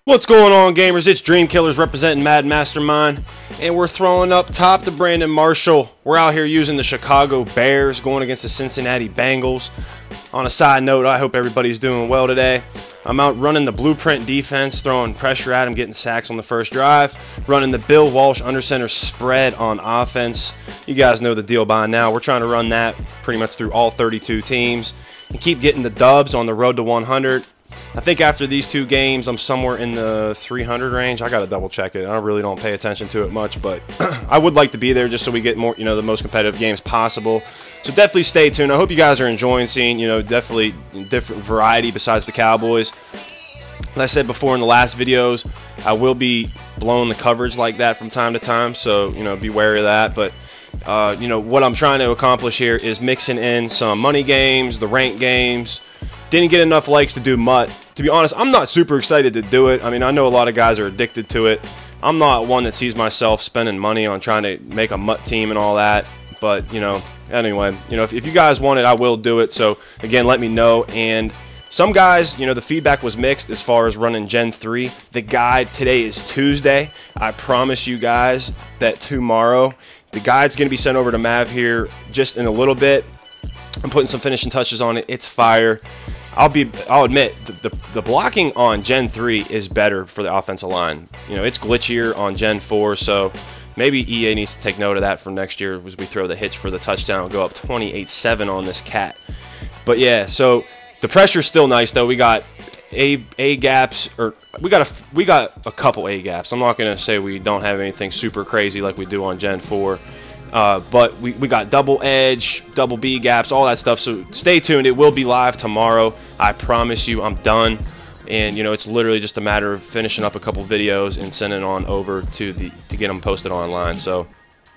What's going on, gamers? It's Dreamkillas representing MaddenMastermind, and we're throwing up top to Brandon Marshall. We're out here using the Chicago Bears going against the Cincinnati Bengals. On a side note, I hope everybody's doing well today. I'm out running the blueprint defense, throwing pressure at him, getting sacks on the first drive, running the Bill Walsh under center spread on offense. You guys know the deal by now. We're trying to run that pretty much through all 32 teams and keep getting the dubs on the road to 100. I think after these two games, I'm somewhere in the 300 range. I got to double check it. I really don't pay attention to it much, but I would like to be there just so we get more, the most competitive games possible. So definitely stay tuned. I hope you guys are enjoying seeing, definitely different variety besides the Cowboys. As I said before in the last videos, I will be blowing the coverage like that from time to time, so, be wary of that. But, what I'm trying to accomplish here is mixing in some money games, the rank games. Didn't get enough likes to do MUT. To be honest, I'm not super excited to do it. I mean, I know a lot of guys are addicted to it. I'm not one that sees myself spending money on trying to make a MUT team and all that. But, anyway, if you guys want it, I will do it. So, again, let me know. And some guys, the feedback was mixed as far as running Gen 3. The guide today is Tuesday. I promise you guys that tomorrow, the guide's going to be sent over to Mav here just in a little bit. I'm putting some finishing touches on it. It's fire. I'll admit the blocking on Gen 3 is better for the offensive line. It's glitchier on Gen 4, so maybe EA needs to take note of that for next year as we throw the hitch for the touchdown. We'll go up 28-7 on this cat. But yeah, so the pressure's still nice though. We got A gaps, or we got a couple A gaps. I'm not gonna say we don't have anything super crazy like we do on Gen 4. But we got double edge, double B gaps, all that stuff. So stay tuned. It will be live tomorrow. I promise you, I'm done. And it's literally just a matter of finishing up a couple videos and sending on over to get them posted online. So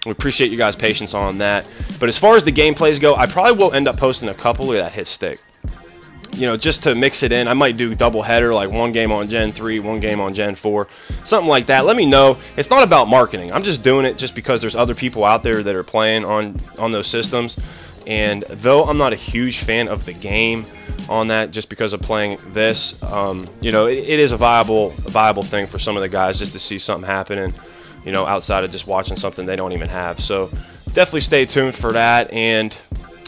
we appreciate you guys' patience on that. But as far as the gameplays go, I probably will end up posting a couple of that hit stick. Just to mix it in. I might do double header, like one game on Gen 3, one game on Gen 4, something like that. Let me know. It's not about marketing. I'm just doing it just because there's other people out there that are playing on those systems. And though I'm not a huge fan of the game on that, just because of playing this, it is a viable thing for some of the guys just to see something happening, outside of just watching something they don't even have. So definitely stay tuned for that. And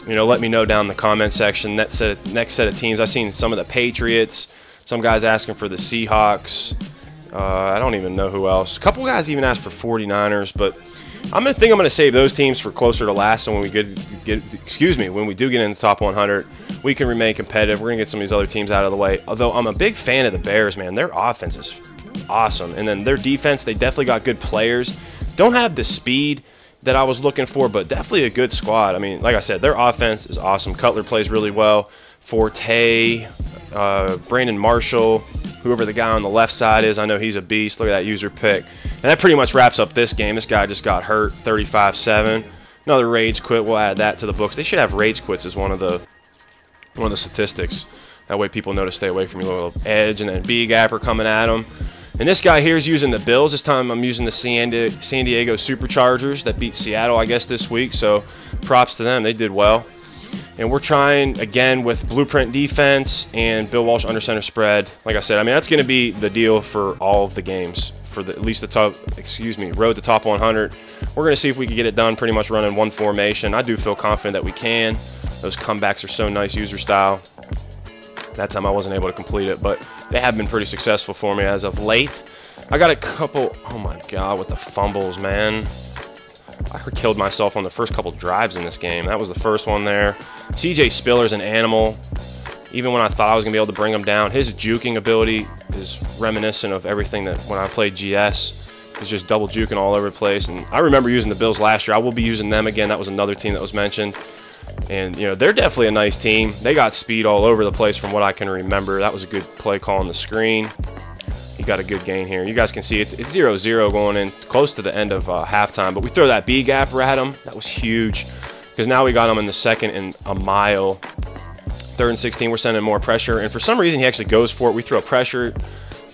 let me know down in the comment section. Next set of teams. I've seen some of the Patriots. Some guys asking for the Seahawks. I don't even know who else. A couple guys even asked for 49ers. But I'm gonna save those teams for closer to last. And when we when we do get in the top 100, we can remain competitive. We're gonna get some of these other teams out of the way. Although I'm a big fan of the Bears, man. Their offense is awesome, and then their defense. They definitely got good players. Don't have the speed that I was looking for, but definitely a good squad. I mean, like I said, their offense is awesome. Cutler plays really well. Forte, Brandon Marshall, whoever the guy on the left side is, I know he's a beast. Look at that user pick. And that pretty much wraps up this game. This guy just got hurt, 35-7. Another rage quit. We'll add that to the books. They should have rage quits as one of the statistics. That way people know to stay away from your little edge. And then B gapper coming at them. And this guy here is using the Bills. This time I'm using the San Diego Superchargers that beat Seattle, I guess, this week. So props to them. They did well. And we're trying, again, with blueprint defense and Bill Walsh under center spread. Like I said, I mean, that's going to be the deal for all of the games. For at least the top, road to top 100. We're going to see if we can get it done pretty much running one formation. I do feel confident that we can. Those comebacks are so nice user style. That time I wasn't able to complete it, but they have been pretty successful for me as of late. I got a couple, oh my god, with the fumbles, man. I killed myself on the first couple drives in this game. That was the first one there. CJ Spiller's an animal. Even when I thought I was going to be able to bring him down, his juking ability is reminiscent of everything that when I played GS. He's just double juking all over the place. And I remember using the Bills last year. I will be using them again. That was another team that was mentioned. And, they're definitely a nice team. They got speed all over the place from what I can remember. That was a good play call on the screen. He got a good gain here. You guys can see it's 0-0 going in close to the end of halftime. But we throw that B gapper at him. That was huge because now we got him in the second and a mile. 3rd and 16, we're sending more pressure. And for some reason, he actually goes for it. We throw pressure.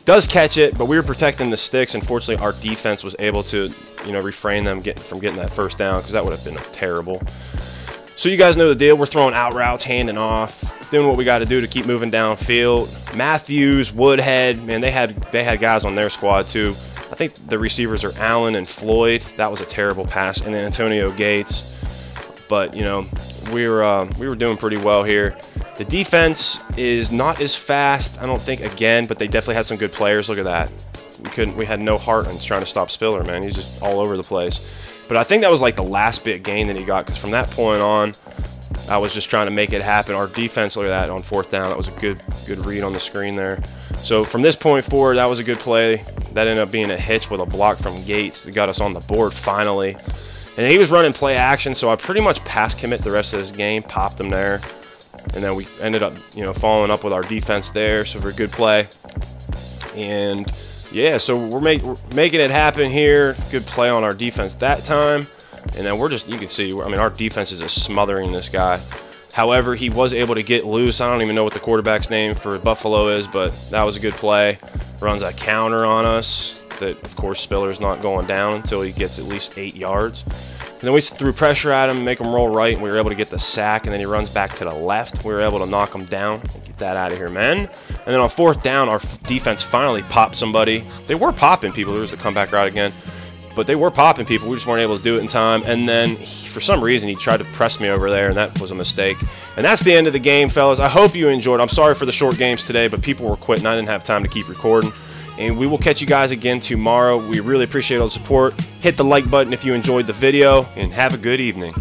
Does catch it, but we were protecting the sticks. Unfortunately, our defense was able to, refrain them from getting that first down because that would have been terrible. So you guys know the deal. We're throwing out routes, handing off. doing what we got to do to keep moving downfield. Matthews, Woodhead, man, they had guys on their squad too. I think the receivers are Allen and Floyd. That was a terrible pass, and then Antonio Gates. But you know, we were doing pretty well here. The defense is not as fast, I don't think, again, but they definitely had some good players. Look at that. We had no heart in trying to stop Spiller, man. He's just all over the place. But I think that was like the last big gain that he got, because from that point on, I was just trying to make it happen. Our defense, look at that, on 4th down. That was a good read on the screen there. So from this point forward, that was a good play. That ended up being a hitch with a block from Gates. It got us on the board finally. And he was running play action, so I pretty much pass commit the rest of this game, popped him there. And then we ended up, you know, following up with our defense there, so for a good play. And yeah, so we're making it happen here. Good play on our defense that time. And then we're just, you can see, I mean, our defense is just smothering this guy. However, he was able to get loose. I don't even know what the quarterback's name for Buffalo is, but that was a good play. Runs a counter on us that, of course, Spiller's not going down until he gets at least 8 yards. And then we threw pressure at him, make him roll right, and we were able to get the sack, and then he runs back to the left. We were able to knock him down. Get that out of here, man. And then on 4th down, our defense finally popped somebody. They were popping people. There was the comeback route again. But they were popping people. We just weren't able to do it in time. And then, for some reason, he tried to press me over there, and that was a mistake. And that's the end of the game, fellas. I hope you enjoyed. I'm sorry for the short games today, but people were quitting. I didn't have time to keep recording. And we will catch you guys again tomorrow. We really appreciate all the support. Hit the like button if you enjoyed the video, and have a good evening.